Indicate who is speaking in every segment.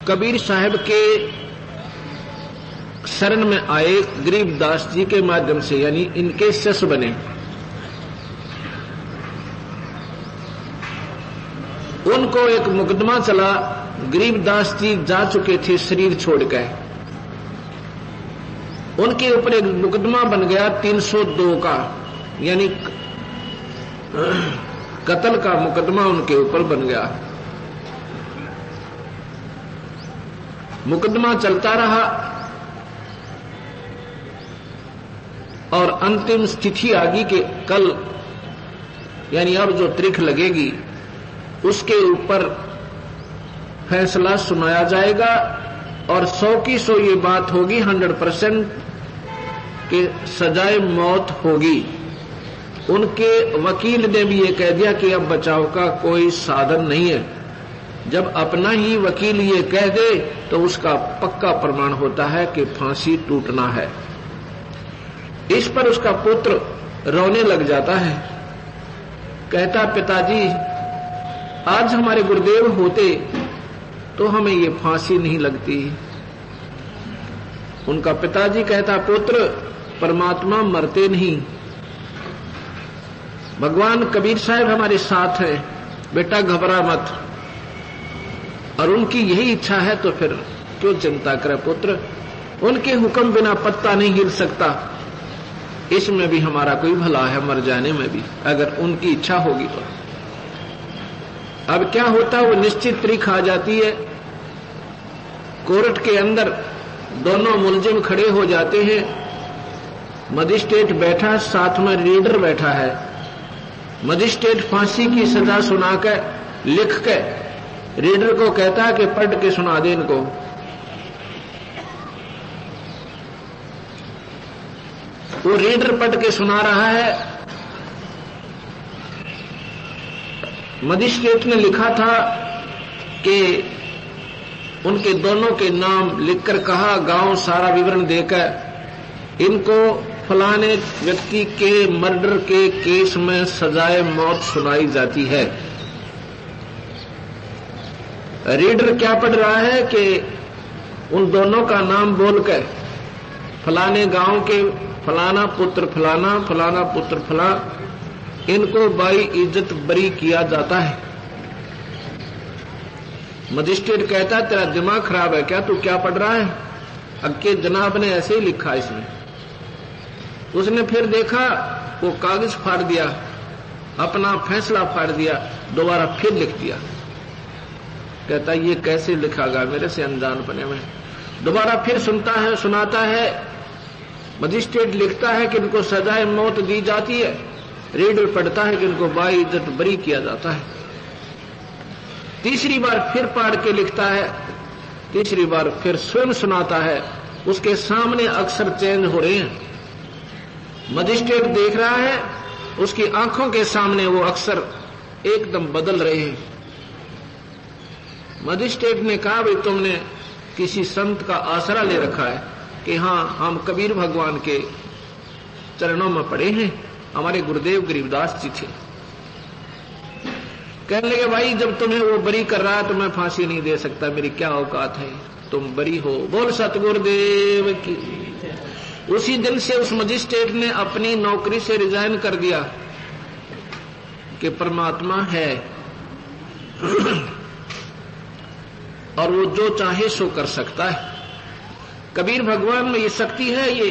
Speaker 1: कबीर साहब के शरण में आए गरीबदास जी के माध्यम से, यानी इनके शिष्य बने। उनको एक मुकदमा चला, गरीबदास जी जा चुके थे शरीर छोड़कर, उनके ऊपर एक मुकदमा बन गया 302 का, यानी कत्ल का मुकदमा उनके ऊपर बन गया। मुकदमा चलता रहा और अंतिम तिथि आ गई कि कल, यानी अब जो तारीख लगेगी उसके ऊपर फैसला सुनाया जाएगा और 100 की 100 ये बात होगी, 100% कि सजाए मौत होगी। उनके वकील ने भी ये कह दिया कि अब बचाव का कोई साधन नहीं है। जब अपना ही वकील ये कह दे तो उसका पक्का प्रमाण होता है कि फांसी टूटना है। इस पर उसका पुत्र रोने लग जाता है, कहता पिताजी आज हमारे गुरुदेव होते तो हमें ये फांसी नहीं लगती। उनका पिताजी कहता पुत्र परमात्मा मरते नहीं, भगवान कबीर साहब हमारे साथ है, बेटा घबरा मत। और उनकी यही इच्छा है तो फिर क्यों चिंता करे पुत्र, उनके हुक्म बिना पत्ता नहीं हिल सकता। इसमें भी हमारा कोई भला है, मर जाने में भी, अगर उनकी इच्छा होगी तो। अब क्या होता है, वो निश्चित तारीख आ जाती है, कोर्ट के अंदर दोनों मुलजिम खड़े हो जाते हैं, मजिस्ट्रेट बैठा, साथ में रीडर बैठा है। मजिस्ट्रेट फांसी की सजा सुनाकर लिख के रीडर को कहता है कि पढ़ के सुना दे इनको। वो रीडर पढ़ के सुना रहा है। मजिस्ट्रेट ने लिखा था कि उनके दोनों के नाम लिखकर कहा, गांव सारा विवरण देकर इनको फलाने व्यक्ति के मर्डर के केस में सजाए मौत सुनाई जाती है। रीडर क्या पढ़ रहा है कि उन दोनों का नाम बोलकर फलाने गांव के फलाना पुत्र फलाना, फलाना पुत्र फला, इनको बाई इज्जत बरी किया जाता है। मजिस्ट्रेट कहता है तेरा दिमाग खराब है क्या, तू क्या पढ़ रहा है? अक्के जनाब ने ऐसे ही लिखा इसमें। उसने फिर देखा, वो कागज फाड़ दिया, अपना फैसला फाड़ दिया, दोबारा फिर लिख दिया। कहता ये कैसे लिखागा मेरे से अनजानपने में। दोबारा फिर सुनाता है। मजिस्ट्रेट लिखता है कि इनको सजाए मौत दी जाती है, रीडर पढ़ता है कि इनको बाई इज्जत बरी किया जाता है। तीसरी बार फिर पढ़ के लिखता है, तीसरी बार फिर स्वयं सुनाता है। उसके सामने अक्षर चेंज हो रहे हैं, मजिस्ट्रेट देख रहा है, उसकी आंखों के सामने वो अक्षर एकदम बदल रहे हैं। मजिस्ट्रेट ने कहा भाई तुमने किसी संत का आसरा ले रखा है कि हाँ हम कबीर भगवान के चरणों में पड़े हैं, हमारे गुरुदेव गरीबदास जी थे। कहने लगे भाई जब तुम्हें वो बरी कर रहा है तो मैं फांसी नहीं दे सकता, मेरी क्या औकात है, तुम बरी हो, बोल सतगुरुदेव की। उसी दिन से उस मजिस्ट्रेट ने अपनी नौकरी से रिजाइन कर दिया कि परमात्मा है और वो जो चाहे सो कर सकता है। कबीर भगवान में ये शक्ति है, ये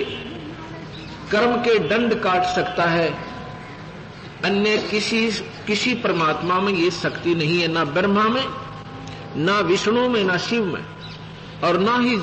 Speaker 1: कर्म के दंड काट सकता है। अन्य किसी परमात्मा में ये शक्ति नहीं है, ना ब्रह्मा में, ना विष्णु में, ना शिव में, और ना ही